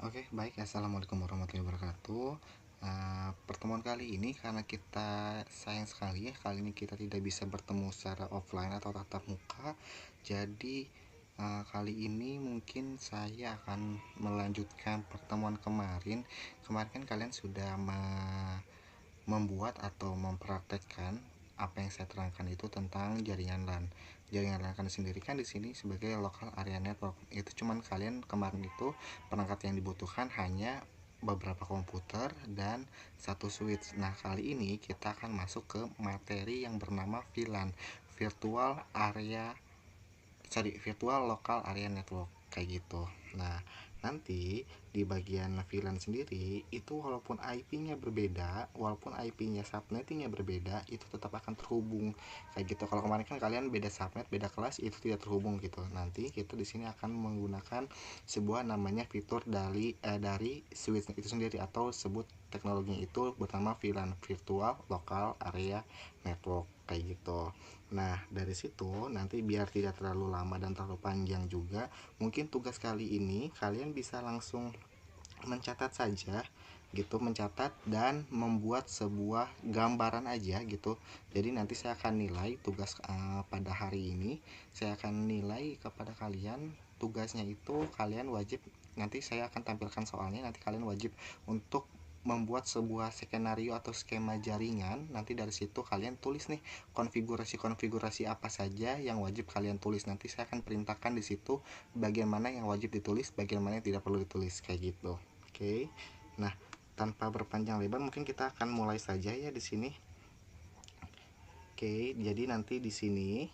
Oke, baik. Assalamualaikum warahmatullahi wabarakatuh. Pertemuan kali ini karena kita sayang sekali ya, kali ini kita tidak bisa bertemu secara offline atau tatap muka. Jadi kali ini mungkin saya akan melanjutkan pertemuan kemarin. Kemarin kan kalian sudah membuat atau mempraktekkan apa yang saya terangkan itu tentang jaringan LAN. Jaringan LAN kan sendiri kan di sini sebagai local area network. Itu cuman kalian kemarin itu perangkat yang dibutuhkan hanya beberapa komputer dan satu switch. Nah, kali ini kita akan masuk ke materi yang bernama VLAN, virtual local area network, kayak gitu. Nah, nanti di bagian VLAN sendiri itu walaupun IP-nya berbeda, walaupun IP-nya subnettingnya berbeda, itu tetap akan terhubung kayak gitu. Kalau kemarin kan kalian beda subnet, beda kelas, itu tidak terhubung gitu. Nanti kita di sini akan menggunakan sebuah namanya fitur dari switch itu sendiri, atau sebut teknologinya itu bernama VLAN, virtual local area network, kayak gitu. Nah, dari situ nanti biar tidak terlalu lama dan terlalu panjang juga, mungkin tugas kali ini kalian bisa langsung mencatat saja gitu, mencatat dan membuat sebuah gambaran aja gitu. Jadi nanti saya akan nilai tugas pada hari ini, saya akan nilai kepada kalian. Tugasnya itu kalian wajib, nanti saya akan tampilkan soalnya, nanti kalian wajib untuk membuat sebuah skenario atau skema jaringan. Nanti dari situ kalian tulis nih konfigurasi apa saja yang wajib kalian tulis. Nanti saya akan perintahkan di situ bagian mana yang wajib ditulis, bagian mana yang tidak perlu ditulis, kayak gitu. Oke. Nah, tanpa berpanjang lebar mungkin kita akan mulai saja ya di sini. Oke, jadi nanti di sini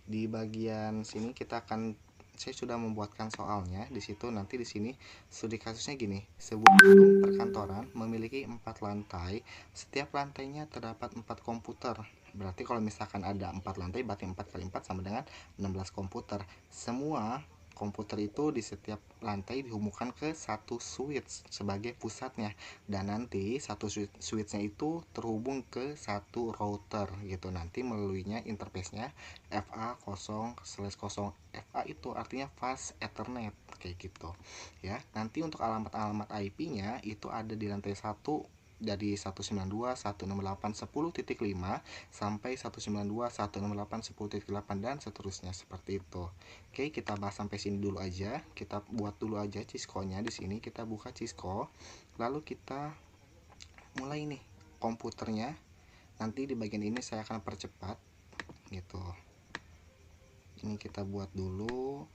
di bagian sini kita akan, saya sudah membuatkan soalnya di situ. Nanti di sini studi kasusnya gini: sebuah gedung perkantoran memiliki 4 lantai. Setiap lantainya terdapat 4 komputer. Berarti kalau misalkan ada 4 lantai, berarti 4 kali 4 sama dengan 16 komputer. Semua komputer itu di setiap lantai dihubungkan ke satu switch sebagai pusatnya, dan nanti satu switchnya itu terhubung ke satu router gitu. Nanti melaluinya interface-nya FA0/0. FA itu artinya fast ethernet, kayak gitu ya. Nanti untuk alamat-alamat IP-nya itu ada di lantai 1 dari 192.168.10.5 sampai 192.168.10.8 dan seterusnya, seperti itu. Oke, kita bahas sampai sini dulu aja. Kita buat dulu aja Cisco-nya. Di sini kita buka Cisco, lalu kita mulai nih komputernya. Nanti di bagian ini saya akan percepat gitu. Ini kita buat dulu.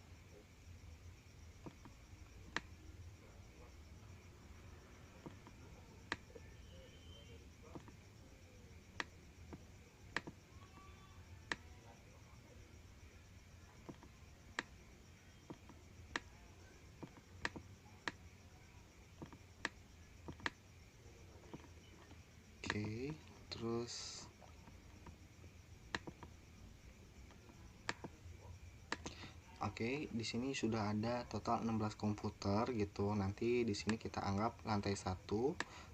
Oke, terus oke, di sini sudah ada total 16 komputer gitu. Nanti di sini kita anggap lantai 1.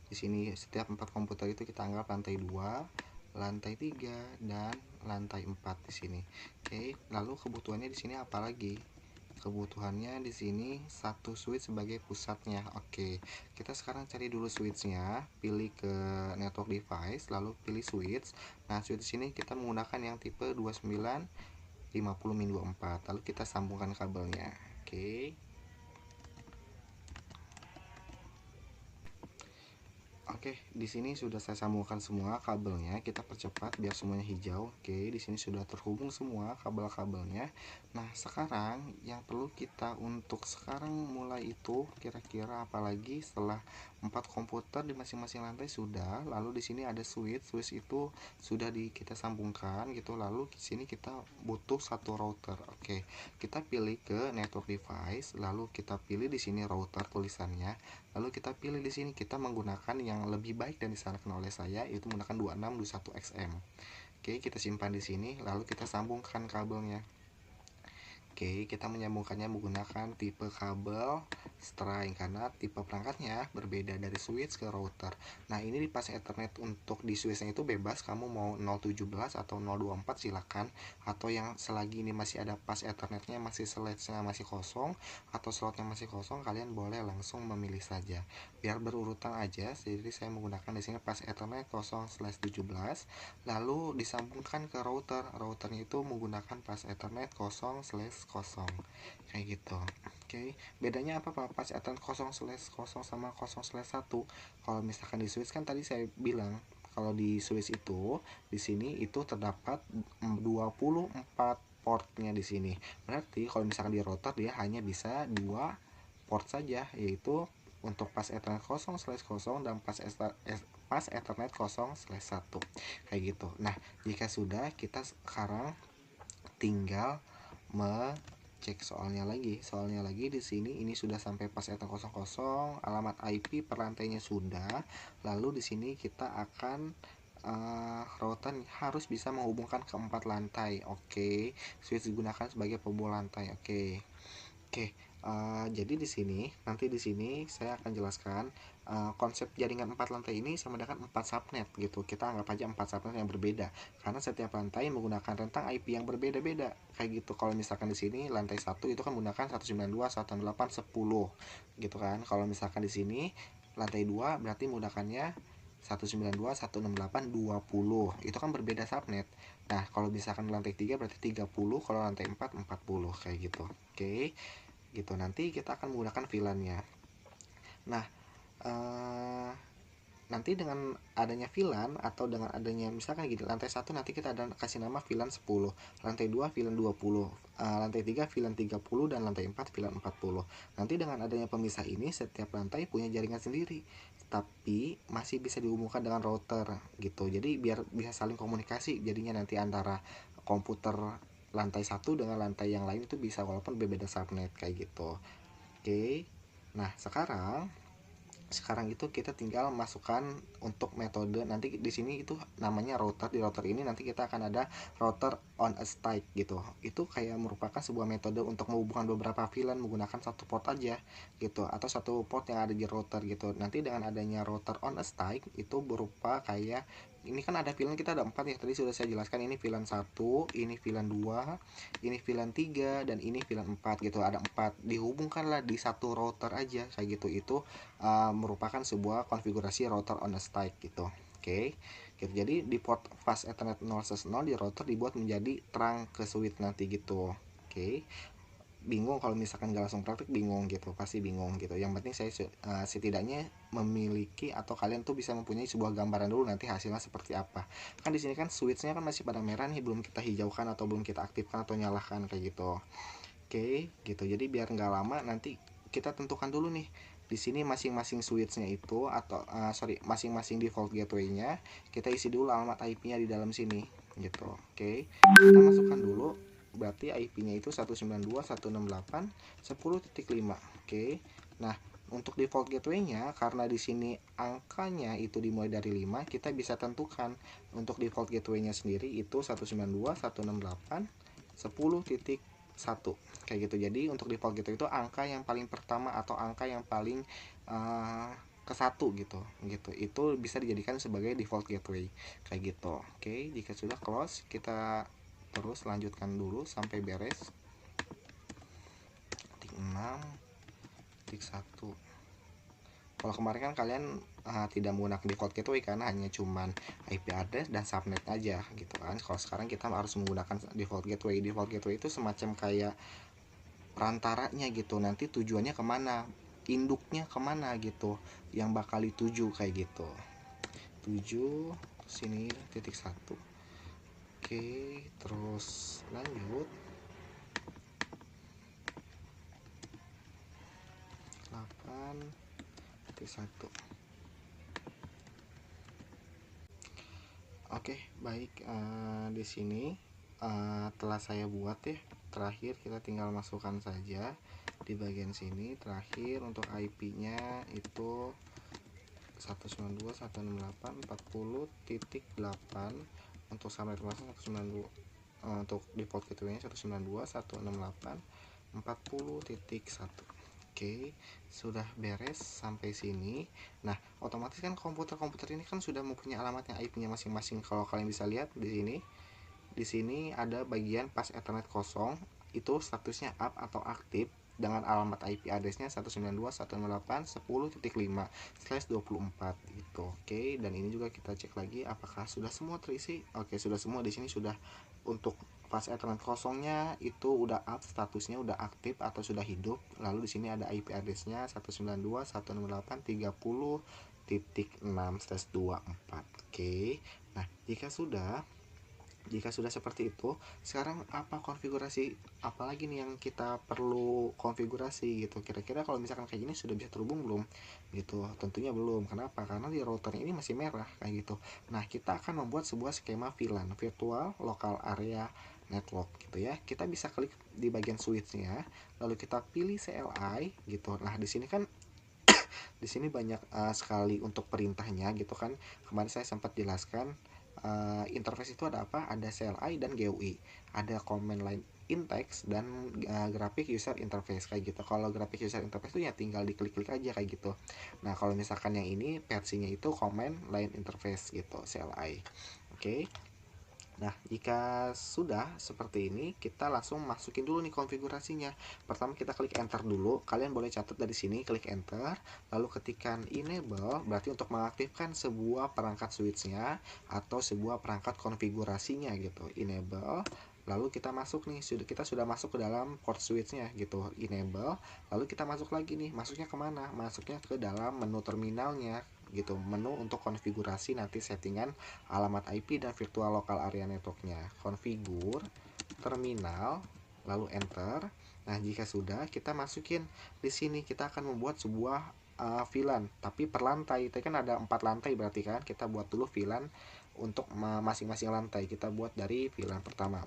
Di sini setiap 4 komputer itu kita anggap lantai 2, lantai 3 dan lantai 4 di sini. Oke, lalu kebutuhannya di sini apa lagi? Kebutuhannya di sini satu switch sebagai pusatnya. Oke, kita sekarang cari dulu switchnya, pilih ke network device, lalu pilih switch. Nah, switch di sini kita menggunakan yang tipe 2950min24. Lalu kita sambungkan kabelnya. Oke. Oke, di sini sudah saya sambungkan semua kabelnya. Kita percepat biar semuanya hijau. Oke, di sini sudah terhubung semua kabel-kabelnya. Nah, sekarang yang perlu kita untuk sekarang mulai itu kira-kira apalagi setelah 4 komputer di masing-masing lantai sudah. Lalu di sini ada switch. Switch itu sudah kita sambungkan gitu. Lalu di sini kita butuh satu router. Oke, kita pilih ke network device, lalu kita pilih di sini router tulisannya. Lalu kita pilih di sini, kita menggunakan yang lebih baik dan disarankan oleh saya, yaitu menggunakan 2621XM. Oke, kita simpan di sini, lalu kita sambungkan kabelnya. Oke, kita menyambungkannya menggunakan tipe kabel string karena tipe perangkatnya berbeda dari switch ke router. Nah, ini di pas Ethernet untuk di switchnya itu bebas, kamu mau 017 atau 024 silakan, atau yang selagi ini masih ada pas Ethernetnya masih slotnya masih kosong atau slotnya masih kosong, kalian boleh langsung memilih saja. Biar berurutan aja, jadi saya menggunakan di sini pas Ethernet 0/17 lalu disambungkan ke router. Routernya itu menggunakan pas Ethernet 0/0 kayak gitu. Oke, bedanya apa Pak pas Ethernet 0/0 sama 0/1? Kalau misalkan di switch kan tadi saya bilang kalau di switch itu di sini itu terdapat 24 portnya di sini. Berarti kalau misalkan di router dia hanya bisa 2 port saja, yaitu untuk pas Ethernet 0/0 dan pas Ethernet 0/1 kayak gitu. Nah, jika sudah, kita sekarang tinggal cek soalnya lagi di sini ini sudah sampai pas Ethernet 00, alamat IP per lantainya sudah. Lalu di sini kita akan router harus bisa menghubungkan ke 4 lantai. Oke, switch digunakan sebagai pembawa lantai. Oke, jadi nanti di sini saya akan jelaskan konsep jaringan 4 lantai ini sama dengan 4 subnet gitu. Kita anggap aja 4 subnet yang berbeda karena setiap lantai menggunakan rentang IP yang berbeda-beda. Kayak gitu. Kalau misalkan di sini lantai 1 itu kan menggunakan 192, 168, 10 gitu kan. Kalau misalkan di sini lantai 2 berarti menggunakannya 192, 168, 20. Itu kan berbeda subnet. Nah, kalau misalkan lantai 3 berarti 30, kalau lantai 4 40 kayak gitu. Oke. Gitu. Nanti kita akan menggunakan VLAN-nya. Nah, nanti dengan adanya VLAN atau dengan adanya misalkan gitu, lantai 1 nanti kita ada kasih nama VLAN 10, lantai 2 VLAN 20, lantai 3 VLAN 30, dan lantai 4 VLAN 40. Nanti dengan adanya pemisah ini setiap lantai punya jaringan sendiri, tapi masih bisa dihubungkan dengan router gitu. Jadi biar bisa saling komunikasi, jadinya nanti antara komputer lantai 1 dengan lantai yang lain itu bisa walaupun berbeda subnet kayak gitu. Oke. Nah, sekarang itu kita tinggal masukkan untuk metode nanti di sini itu namanya router. Di router ini nanti kita akan ada router on a stick gitu. Itu kayak merupakan sebuah metode untuk menghubungkan beberapa VLAN menggunakan satu port aja gitu, atau satu port yang ada di router gitu. Nanti dengan adanya router on a stick itu berupa kayak ini kan ada VLAN, kita ada 4 ya, tadi sudah saya jelaskan. Ini VLAN 1, ini VLAN 2, ini VLAN 3, dan ini VLAN 4 gitu. Ada 4 dihubungkanlah di satu router aja kayak gitu. Itu merupakan sebuah konfigurasi router on a stick gitu. Oke. Gitu. Jadi di port fast Ethernet 0/0 di router dibuat menjadi terang ke switch nanti gitu. Oke. Bingung kalau misalkan nggak langsung praktik, bingung gitu, pasti bingung gitu. Yang penting saya setidaknya memiliki atau kalian tuh bisa mempunyai sebuah gambaran dulu nanti hasilnya seperti apa. Kan di sini kan switchnya kan masih pada merah nih, belum kita hijaukan atau belum kita aktifkan atau nyalakan kayak gitu. Oke, gitu. Jadi biar nggak lama nanti kita tentukan dulu nih di sini masing-masing switchnya itu atau masing-masing default gateway-nya kita isi dulu alamat IP-nya di dalam sini gitu. Oke, kita masukkan dulu berarti IP-nya itu 192.168.10.5. Oke. Nah, untuk default gateway-nya karena di sini angkanya itu dimulai dari 5, kita bisa tentukan untuk default gateway-nya sendiri itu 192.168.10.1 kayak gitu. Jadi untuk default gitu itu angka yang paling pertama atau angka yang paling ke satu gitu itu bisa dijadikan sebagai default gateway kayak gitu. Oke, jika sudah close kita terus lanjutkan dulu sampai beres. Titik 6 titik 1. Kalau kemarin kan kalian tidak menggunakan default gateway karena hanya cuman IP address dan subnet aja gitu kan. Kalau sekarang kita harus menggunakan default gateway. Default gateway itu semacam kayak perantaranya gitu, nanti tujuannya kemana, induknya kemana gitu, yang bakal dituju kayak gitu. Tuju sini titik 1. Oke, terus lanjut 8 titik 1. Oke, baik. Di sini telah saya buat ya. Terakhir kita tinggal masukkan saja di bagian sini. Terakhir untuk IP-nya itu 192.168.40.8. Untuk subnet masuk untuk default gateway-nya 192.168.40.1. Oke, sudah beres sampai sini. Nah, otomatis kan komputer-komputer ini kan sudah mempunyai alamatnya IP-nya masing-masing. Kalau kalian bisa lihat di sini, ada bagian pas Ethernet kosong, itu statusnya up atau aktif dengan alamat IP address-nya 192.168.10.5/24 itu. Oke, dan ini juga kita cek lagi apakah sudah semua terisi. Oke, sudah semua. Di sini sudah untuk pas Ethernet kosongnya itu udah up, statusnya udah aktif atau sudah hidup. Lalu di sini ada IP address-nya 192.168.30.6/24. Oke. Nah, jika sudah seperti itu, sekarang apa konfigurasi apalagi nih yang kita perlu konfigurasi gitu. Kira-kira kalau misalkan kayak gini sudah bisa terhubung belum? Gitu. Tentunya belum. Kenapa? Karena di routernya ini masih merah kayak gitu. Nah, kita akan membuat sebuah skema VLAN, Virtual Local Area Network gitu ya. Kita bisa klik di bagian switch-nya, lalu kita pilih CLI gitu. Nah, di sini kan banyak sekali untuk perintahnya gitu kan. Kemarin saya sempat jelaskan interface itu ada apa? Ada CLI dan GUI. Ada command line in-text dan graphic user interface kayak gitu. Kalau graphic user interface itu ya tinggal diklik-klik aja kayak gitu. Nah, kalau misalkan yang ini versinya itu command line interface gitu, CLI. Oke. Nah, jika sudah seperti ini, kita langsung masukin dulu nih konfigurasinya. Pertama kita klik enter dulu. Kalian boleh catat dari sini, klik enter, lalu ketikkan enable, berarti untuk mengaktifkan sebuah perangkat switch-nya atau sebuah perangkat konfigurasinya gitu. Enable, lalu kita masuk nih, kita sudah masuk ke dalam port switch-nya gitu. Enable, lalu kita masuk lagi nih. Masuknya kemana? Masuknya ke dalam menu terminalnya gitu, menu untuk konfigurasi nanti settingan alamat IP dan virtual local area networknya. Konfigur terminal, lalu enter. Nah, jika sudah, kita masukin di sini, kita akan membuat sebuah VLAN tapi per lantai. Tadi kan ada 4 lantai, berarti kan kita buat dulu VLAN untuk masing-masing lantai. Kita buat dari VLAN pertama,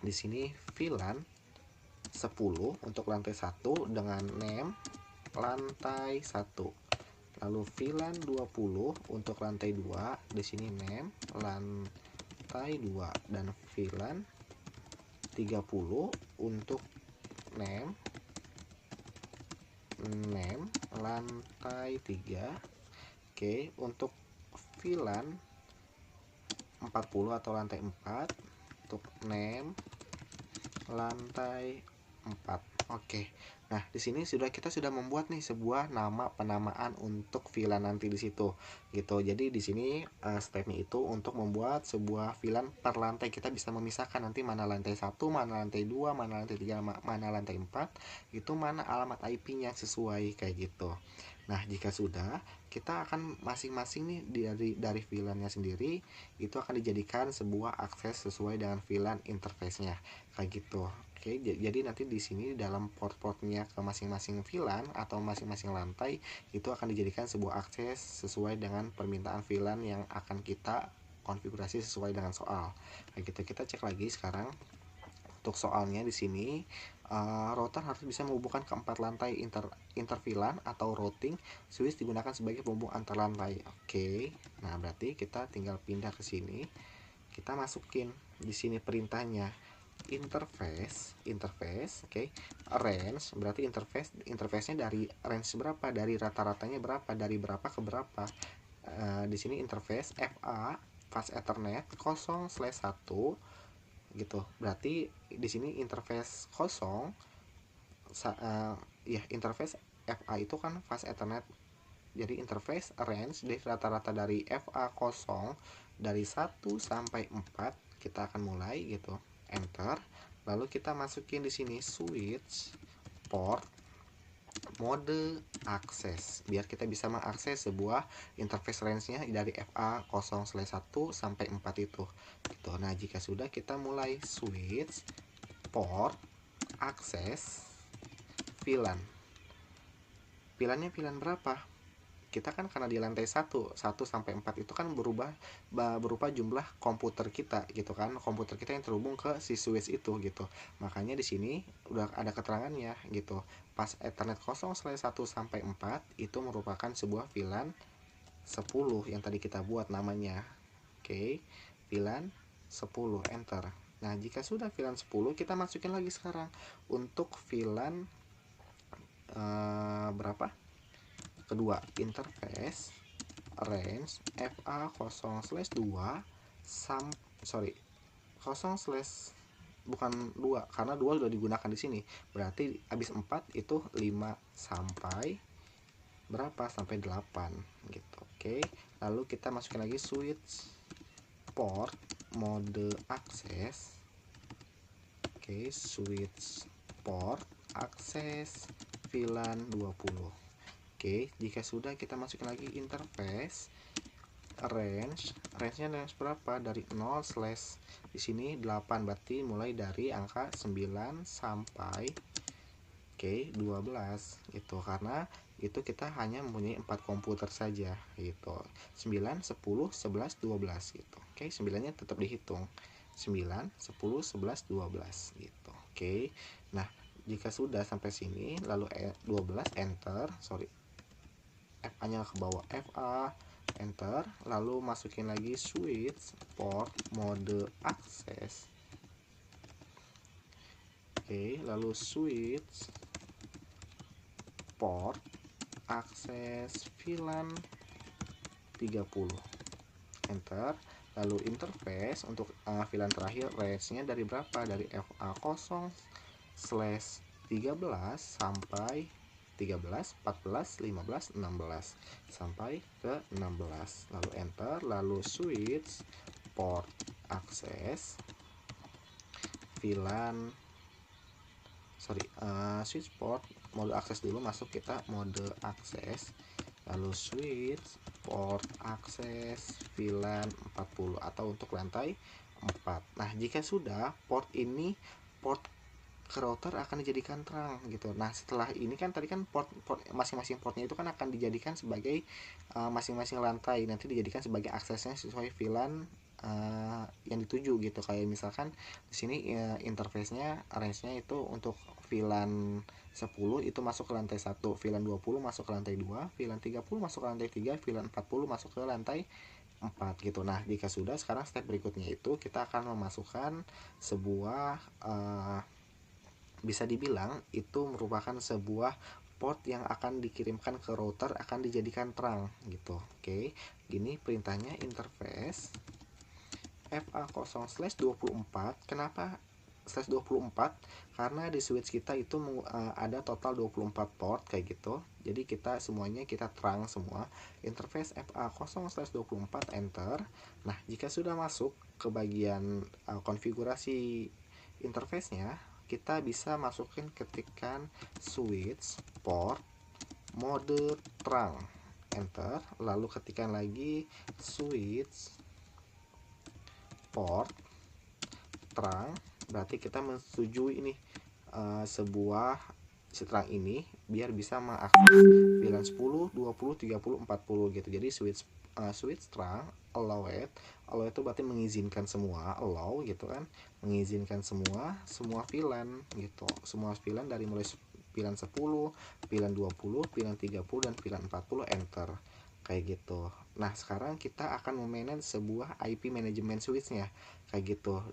di sini VLAN 10 untuk lantai 1 dengan name lantai 1. Lalu VLAN 20 untuk lantai 2, di sini name lantai 2, dan VLAN 30 untuk name lantai 3. Oke, untuk VLAN 40 atau lantai 4 untuk name lantai 4. Oke. Nah, di sini kita sudah membuat nih sebuah nama penamaan untuk VLAN nanti di situ gitu. Jadi di sini stepnya itu untuk membuat sebuah VLAN per lantai. Kita bisa memisahkan nanti mana lantai 1, mana lantai 2, mana lantai 3, mana lantai 4, itu mana alamat IP-nya sesuai kayak gitu. Nah, jika sudah, kita akan masing-masing nih dari VLAN-nya sendiri itu akan dijadikan sebuah akses sesuai dengan VLAN interface-nya kayak gitu. Oke, jadi nanti di sini dalam port-portnya ke masing-masing VLAN atau masing-masing lantai itu akan dijadikan sebuah akses sesuai dengan permintaan VLAN yang akan kita konfigurasi sesuai dengan soal. Kayak gitu. Kita cek lagi sekarang untuk soalnya di sini. Router harus bisa menghubungkan ke 4 lantai inter VLAN atau routing switch digunakan sebagai penghubung antar lantai. Oke. Nah, berarti kita tinggal pindah ke sini. Kita masukin di sini perintahnya interface, oke. Range berarti interface-nya dari range berapa, dari rata-ratanya berapa, dari berapa ke berapa. Di sini interface FA fast Ethernet 0/1 gitu. Berarti di sini interface 0, ya interface FA itu kan fast Ethernet. Jadi interface range dari rata-rata dari FA 0 dari 1 sampai 4, kita akan mulai gitu. Enter, lalu kita masukin di sini switch port mode akses biar kita bisa mengakses sebuah interface range-nya dari FA 0/1 sampai 4 itu gitu. Nah, jika sudah, kita mulai switch port akses VLAN. VLAN-nya VLAN berapa? Kita kan karena di lantai 1 sampai 4 itu kan berupa jumlah komputer kita gitu kan. Komputer kita yang terhubung ke si switch itu gitu. Makanya di sini udah ada keterangannya gitu. Pas Ethernet 0/1 sampai 4 itu merupakan sebuah VLAN 10 yang tadi kita buat namanya. Oke. VLAN 10, enter. Nah, jika sudah VLAN 10, kita masukin lagi sekarang untuk VLAN berapa? Kedua, interface range FA0/2 bukan 2 karena 2 sudah digunakan di sini. Berarti habis 4 itu 5 sampai berapa? Sampai 8 gitu. Oke. Lalu kita masukin lagi switch port mode akses. Oke, switch port akses VLAN 20. Oke, jika sudah kita masukin lagi interface range-nya berapa? Dari 0 slash di sini 8, berarti mulai dari angka 9 sampai 12 gitu, karena itu kita hanya mempunyai 4 komputer saja gitu. 9, 10, 11, 12 gitu. Oke, 9-nya tetap dihitung. 9, 10, 11, 12 gitu. Oke. Nah, jika sudah sampai sini lalu 12 enter, FA-nya ke bawah, FA enter, lalu masukin lagi switch port mode akses. Oke, lalu switch port akses VLAN 30, enter. Lalu interface untuk VLAN terakhir range-nya dari berapa? Dari FA0/13 sampai 13, 14, 15, 16 sampai ke 16. Lalu enter, lalu switch port akses VLAN switch port mode akses dulu, masuk kita mode akses, lalu switch port akses VLAN 40 atau untuk lantai 4. Nah, jika sudah port ke router akan dijadikan terang gitu. Nah, setelah ini kan tadi kan port masing-masing portnya itu kan akan dijadikan sebagai masing-masing lantai, nanti dijadikan sebagai aksesnya sesuai VLAN yang dituju gitu. Kayak misalkan di sini interface-nya range-nya itu untuk VLAN 10 itu masuk ke lantai 1, VLAN 20 masuk ke lantai 2, VLAN 30 masuk ke lantai 3, VLAN 40 masuk ke lantai 4 gitu. Nah, jika sudah, sekarang step berikutnya itu kita akan memasukkan sebuah bisa dibilang itu merupakan sebuah port yang akan dikirimkan ke router, akan dijadikan terang gitu. Oke, gini perintahnya, interface FA0/24. Kenapa /24? Karena di switch kita itu ada total 24 port kayak gitu. Jadi kita semuanya kita terang semua. Interface FA0/24 enter. Nah, jika sudah masuk ke bagian konfigurasi interface-nya, kita bisa masukin ketikan switch port mode terang, enter, lalu ketikkan lagi switch port terang, berarti kita menyetujui ini sebuah terang ini biar bisa mengakses VLAN 10, 20, 30, 40 gitu. Jadi switch terang allow itu berarti mengizinkan semua, allow gitu kan, mengizinkan semua VLAN gitu, semua VLAN dari mulai VLAN 10, VLAN 20, VLAN 30 dan VLAN 40, enter kayak gitu. Nah, sekarang kita akan memanage sebuah IP management switch-nya kayak gitu.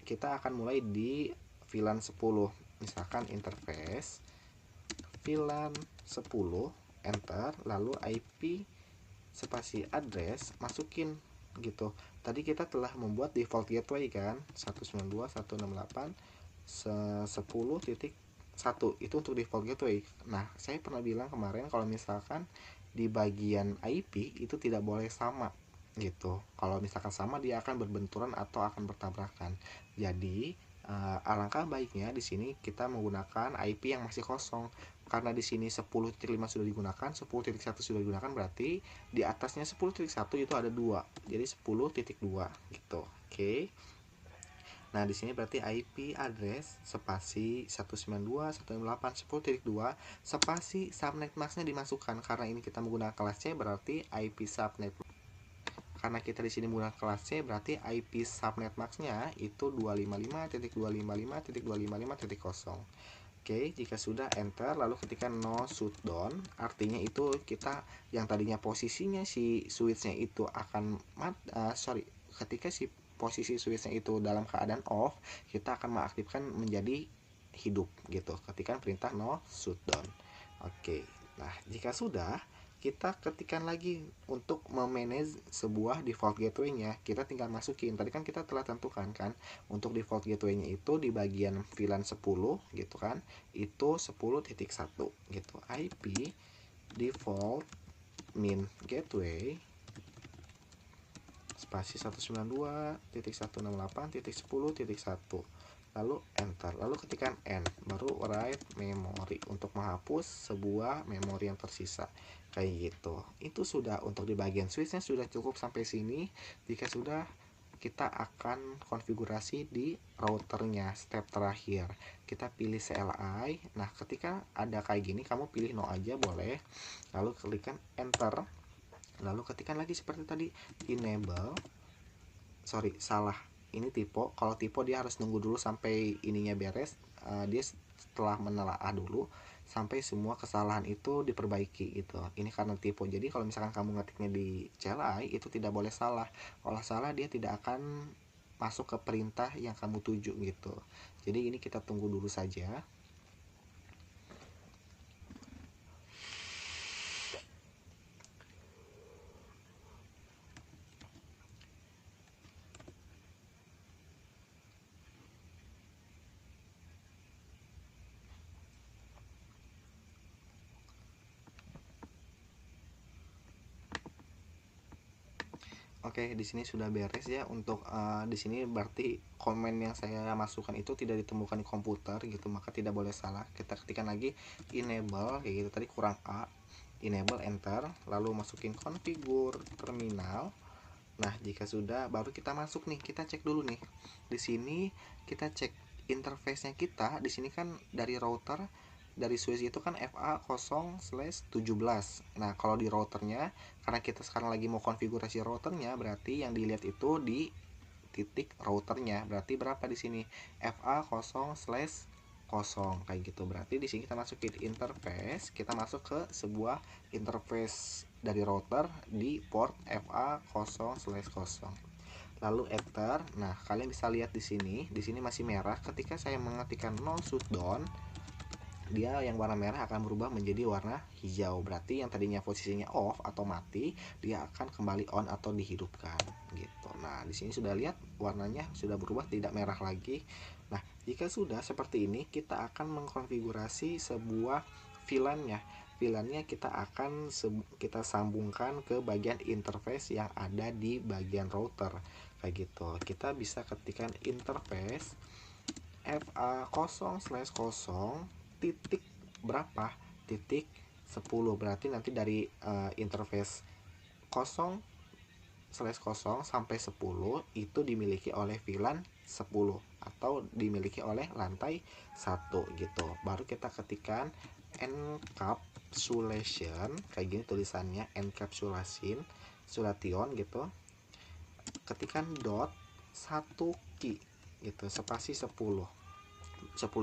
Kita akan mulai di VLAN 10, misalkan interface VLAN 10 enter, lalu IP spasi address masukin gitu. Tadi kita telah membuat default gateway kan, 192.168.10.1 itu untuk default gateway. Nah, saya pernah bilang kemarin kalau misalkan di bagian IP itu tidak boleh sama gitu. Kalau misalkan sama dia akan berbenturan atau akan bertabrakan. Jadi alangkah baiknya di sini kita menggunakan IP yang masih kosong. Karena di sini 10.5 sudah digunakan, 10.1 sudah digunakan, berarti di atasnya 10.1 itu ada 2. Jadi 10.2 gitu. Oke. Nah, di sini berarti IP address spasi 192.168.10.2 spasi subnet mask-nya dimasukkan. Karena ini kita menggunakan kelas C, berarti IP subnet. Karena kita di sini menggunakan kelas C, berarti IP subnet max-nya itu 255.255.255.0. Oke, jika sudah enter, lalu ketika no shutdown, artinya itu kita yang tadinya posisinya si switch-nya itu akan ketika si posisi switchnya itu dalam keadaan off, kita akan mengaktifkan menjadi hidup gitu ketika perintah no shutdown. Oke, nah jika sudah, kita ketikkan lagi untuk memanage sebuah default gateway-nya. Kita tinggal masukin, tadi kan kita telah tentukan kan, untuk default gateway-nya itu di bagian VLAN 10 gitu kan, itu 10.1 gitu. IP default min gateway spasi 192.168.10.1, lalu enter, lalu ketikkan n, baru write memory untuk menghapus sebuah memori yang tersisa kayak gitu. Itu sudah untuk di bagian switchnya sudah cukup sampai sini. Jika sudah, kita akan konfigurasi di routernya. Step terakhir, kita pilih CLI. Nah ketika ada kayak gini, kamu pilih no aja boleh, lalu klikkan enter, lalu ketikkan lagi seperti tadi, enable, sorry salah, ini typo. Kalau typo dia harus nunggu dulu sampai ininya beres, dia setelah menelaah dulu sampai semua kesalahan itu diperbaiki gitu. Ini karena typo, jadi kalau misalkan kamu ngetiknya di CLI itu tidak boleh salah. Kalau salah dia tidak akan masuk ke perintah yang kamu tuju gitu. Jadi ini kita tunggu dulu saja. Oke, di sini sudah beres ya. Untuk di sini berarti komen yang saya masukkan itu tidak ditemukan di komputer gitu, maka tidak boleh salah. Kita ketikkan lagi enable kayak gitu, tadi kurang A, enable, enter, lalu masukin configure terminal. Nah jika sudah, baru kita masuk nih, kita cek dulu nih. Di sini kita cek interface-nya kita. Di sini kan dari router, dari switch itu kan FA0/17. Nah kalau di routernya, karena kita sekarang lagi mau konfigurasi routernya, berarti yang dilihat itu di titik routernya. Berarti berapa di sini? FA0/0 kayak gitu. Berarti di sini kita masukin interface, kita masuk ke sebuah interface dari router di port FA0/0. Lalu enter. Nah, kalian bisa lihat di sini masih merah. Ketika saya mengetikkan no shutdown, dia yang warna merah akan berubah menjadi warna hijau. Berarti yang tadinya posisinya off atau mati, dia akan kembali on atau dihidupkan gitu. Nah, di sini sudah lihat warnanya sudah berubah, tidak merah lagi. Nah, jika sudah seperti ini, kita akan mengkonfigurasi sebuah VLAN-nya. VLAN-nya kita akan kita sambungkan ke bagian interface yang ada di bagian router kayak gitu. Kita bisa ketikkan interface FA0/0 titik berapa, titik 10. Berarti nanti dari interface 0/0 sampai 10 itu dimiliki oleh VLAN 10 atau dimiliki oleh lantai 1 gitu. Baru kita ketikkan encapsulation kayak gini tulisannya, encapsulation gitu. Ketikkan dot 1 key gitu, spasi 10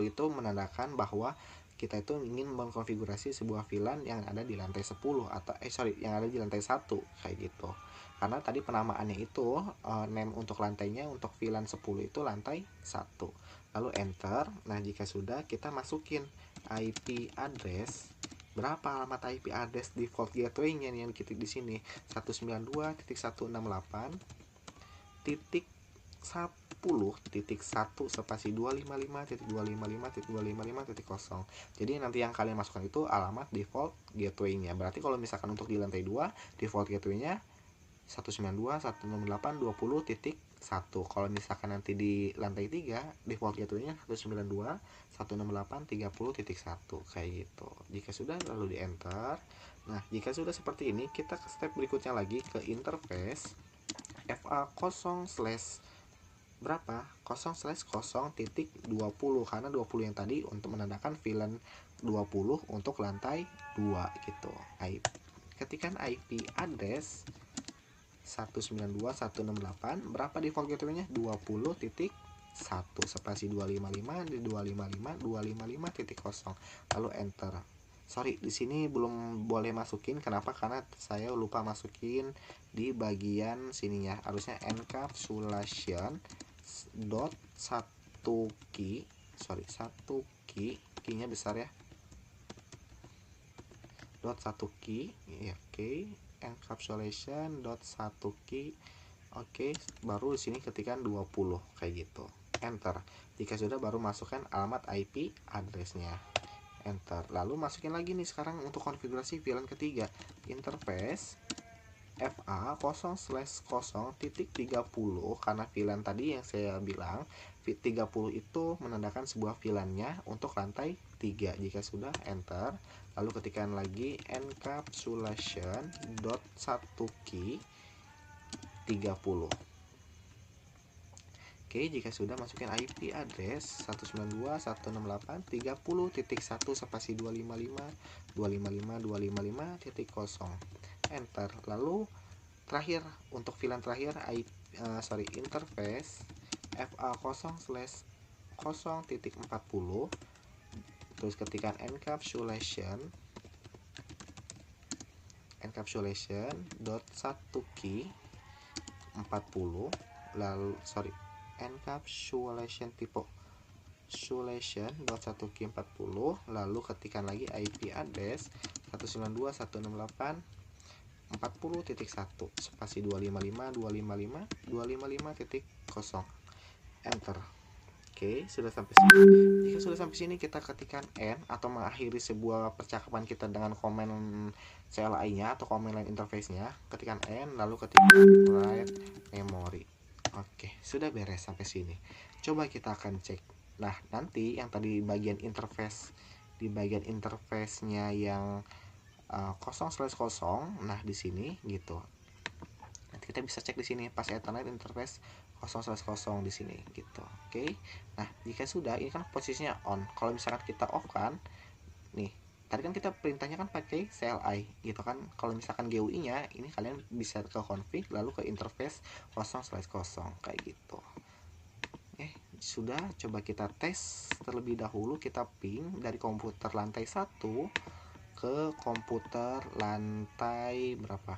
itu menandakan bahwa kita itu ingin mengkonfigurasi sebuah VLAN yang ada di lantai 10 atau yang ada di lantai 1 kayak gitu. Karena tadi penamaannya itu name untuk lantainya untuk VLAN 10 itu lantai 1. Lalu enter. Nah, jika sudah, kita masukin IP address. Berapa alamat IP address default gateway-nya yang kita di sini? 192.168.10.1 spasi 255.255.255.0. Jadi nanti yang kalian masukkan itu alamat default gateway-nya. Berarti kalau misalkan untuk di lantai 2, default gateway-nya 192.168.20.1. Kalau misalkan nanti di lantai 3, default gateway-nya 192.168.30.1 kayak gitu. Jika sudah, lalu di enter. Nah, jika sudah seperti ini, kita ke step berikutnya lagi, ke interface FA0/ berapa, 0/0.20, karena 20 yang tadi untuk menandakan VLAN 20 untuk lantai 2 gitu. Ketikan IP address 192.168, berapa default gateway-nya? 20.1 spasi 255 di 255.255.0, lalu enter. sorry, di sini belum boleh masukin. Kenapa? Karena saya lupa masukin di bagian sininya. Harusnya encapsulation dot satu key, sorry, satu key, key-nya besar ya, dot satu key ya, oke. Encapsulation dot satu key, oke. Baru di sini ketikkan 20 kayak gitu, enter. Jika sudah, baru masukkan alamat IP address-nya, enter. Lalu masukin lagi nih sekarang untuk konfigurasi VLAN ketiga, interface FA 0/0.30, karena VLAN tadi yang saya bilang 30 itu menandakan sebuah VLAN-nya untuk lantai 3. Jika sudah, enter. Lalu ketikkan lagi encapsulation dot satu key 30. Oke, jika sudah, masukin IP address 192.168.30.1 spasi 255.255.255.0, enter. Lalu terakhir untuk VLAN terakhir, interface FA 0/0.40, terus ketikkan encapsulation dot satu key 40, lalu encapsulation dot satu key 40, lalu ketikkan lagi IP address 192.168.40.1 spasi 255.255.255.0, enter. Oke, sudah sampai sini. Jika sudah sampai sini, kita ketikkan N atau mengakhiri sebuah percakapan kita dengan komen CLI-nya atau komen line interface-nya. Ketikkan N, lalu ketikkan write memory. Oke, sudah beres sampai sini. Coba kita akan cek. Nah, nanti yang tadi bagian interface, di bagian interface-nya yang 0/0, nah di sini gitu. Nanti kita bisa cek di sini pas Ethernet interface 0/0 di sini gitu. Oke. Nah, jika sudah, ini kan posisinya on. Kalau misalkan kita off kan, nih, tadi kan kita perintahnya kan pakai CLI gitu kan. Kalau misalkan GUI-nya, ini kalian bisa ke config lalu ke interface 0/0 kayak gitu. Sudah, coba kita tes terlebih dahulu. Kita ping dari komputer lantai 1 ke komputer lantai berapa?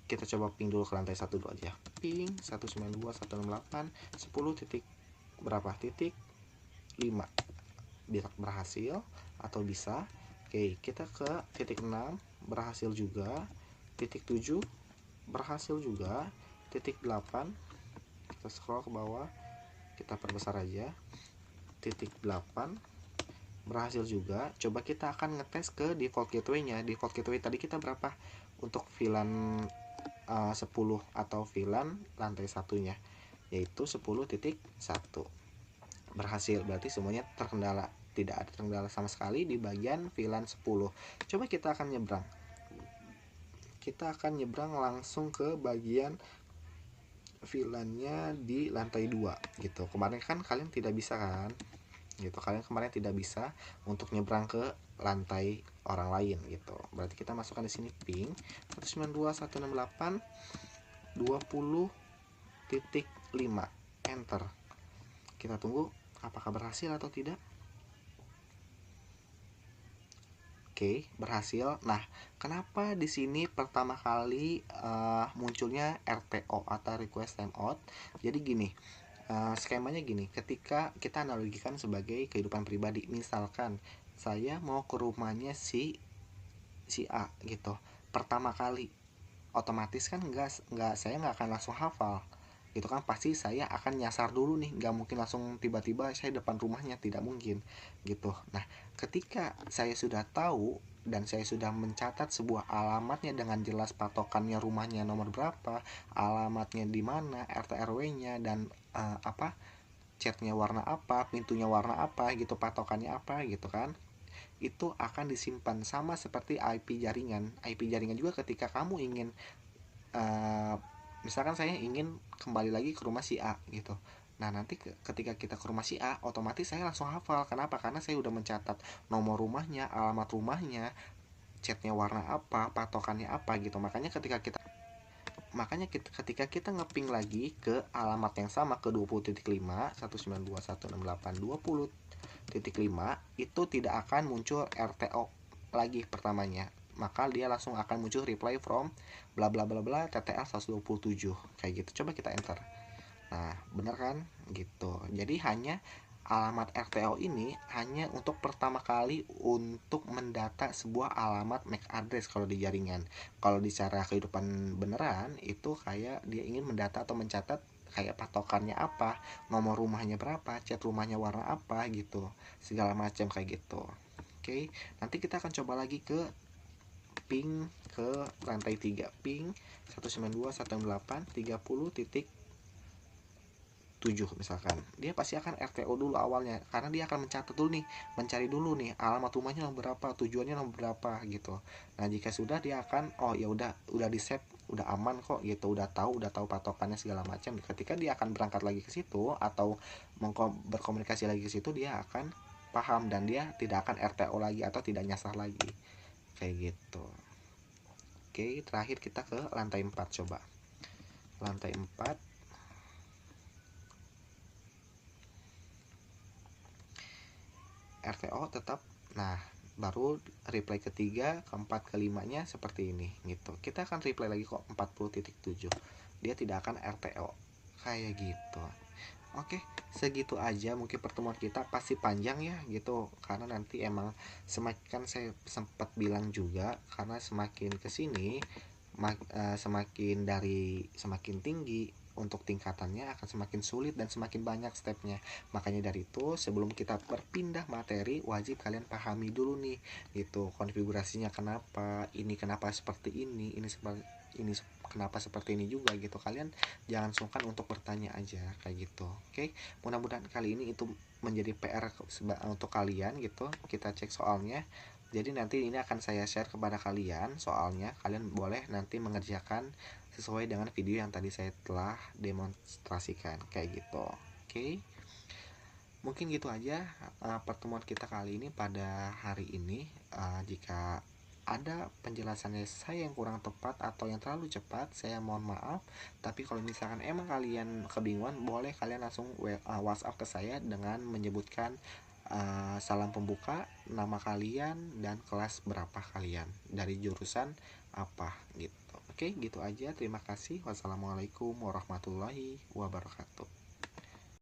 Kita coba ping dulu ke lantai 1 dulu aja. Ping 192.168.10 titik berapa? Titik 5 berhasil atau bisa. Oke, kita ke titik 6 berhasil juga. Titik 7 berhasil juga. Titik 8 kita scroll ke bawah, kita perbesar aja. Titik 8 berhasil juga. Coba kita akan ngetes ke default gateway-nya. Default gateway tadi kita berapa untuk VLAN 10 atau VLAN lantai satunya, yaitu 10.1 berhasil. Berarti semuanya terkendala, tidak ada terkendala sama sekali di bagian VLAN 10. Coba kita akan nyebrang, langsung ke bagian VLAN-nya di lantai 2 gitu. Kemarin kan kalian tidak bisa kan gitu, kemarin tidak bisa untuk nyebrang ke lantai orang lain gitu. Berarti kita masukkan di sini ping 192.168.20.5, enter. Kita tunggu apakah berhasil atau tidak. Oke, berhasil. Nah, kenapa di sini pertama kali munculnya RTO atau request timeout? Jadi gini, skemanya gini, ketika kita analogikan sebagai kehidupan pribadi, misalkan saya mau ke rumahnya si A gitu, pertama kali otomatis kan saya nggak akan langsung hafal gitu kan, pasti saya akan nyasar dulu nih, nggak mungkin langsung tiba-tiba saya depan rumahnya, tidak mungkin gitu. Nah, ketika saya sudah tahu dan saya sudah mencatat sebuah alamatnya dengan jelas, patokannya rumahnya nomor berapa, alamatnya di mana, RT RW-nya, dan catnya warna apa, pintunya warna apa gitu, patokannya apa gitu kan, itu akan disimpan sama seperti IP jaringan. IP jaringan juga ketika kamu ingin misalkan saya ingin kembali lagi ke rumah si A gitu. Nah, nanti ketika kita ke rumah si A, otomatis saya langsung hafal. Kenapa? Karena saya udah mencatat nomor rumahnya, alamat rumahnya, catnya warna apa, patokannya apa gitu. Makanya ketika kita makanya ketika kita ngeping lagi ke alamat yang sama ke 20.5 192.168.20.5 itu tidak akan muncul RTO lagi pertamanya, maka dia langsung akan muncul reply from bla bla bla bla TTL 127 kayak gitu. Coba kita enter. Nah, bener kan? Gitu. Jadi hanya alamat RTO ini hanya untuk pertama kali untuk mendata sebuah alamat MAC address kalau di jaringan. Kalau di cara kehidupan beneran itu kayak dia ingin mendata atau mencatat kayak patokannya apa, nomor rumahnya berapa, cat rumahnya warna apa gitu. Segala macam kayak gitu. Oke, nanti kita akan coba lagi ke ping ke lantai 3, ping 192.168.30.7 misalkan. Dia pasti akan RTO dulu awalnya karena dia akan mencatat dulu nih, mencari dulu nih alamat rumahnya nomor berapa, tujuannya nomor berapa gitu. Nah, jika sudah dia akan oh ya udah di save, udah aman kok gitu, udah tahu patokannya segala macam. Ketika dia akan berangkat lagi ke situ atau berkomunikasi lagi ke situ, dia akan paham dan dia tidak akan RTO lagi atau tidak nyasar lagi kayak gitu. Oke, terakhir kita ke lantai 4 coba. Lantai 4 RTO tetap. Nah, baru reply ketiga, keempat, kelimanya seperti ini gitu. Kita akan reply lagi kok 40.7. Dia tidak akan RTO. Kayak gitu. Oke, segitu aja mungkin pertemuan kita, pasti panjang ya gitu karena nanti emang semakin kan saya sempat bilang juga karena semakin kesini semakin tinggi untuk tingkatannya akan semakin sulit dan semakin banyak stepnya. Makanya dari itu sebelum kita berpindah materi wajib kalian pahami dulu nih gitu konfigurasinya, kenapa seperti ini kenapa seperti ini juga gitu. Kalian jangan sungkan untuk bertanya aja kayak gitu. Oke, mudah-mudahan kali ini itu menjadi PR untuk kalian gitu. Kita cek soalnya. Jadi nanti ini akan saya share kepada kalian soalnya, kalian boleh nanti mengerjakan sesuai dengan video yang tadi saya telah demonstrasikan kayak gitu. Oke, mungkin gitu aja pertemuan kita kali ini pada hari ini. Jika ada penjelasannya saya yang kurang tepat atau yang terlalu cepat, saya mohon maaf. Tapi kalau misalkan emang kalian kebingungan, boleh kalian langsung WhatsApp ke saya dengan menyebutkan salam pembuka, nama kalian, dan kelas berapa kalian, dari jurusan apa gitu. Oke, gitu aja. Terima kasih. Wassalamualaikum warahmatullahi wabarakatuh.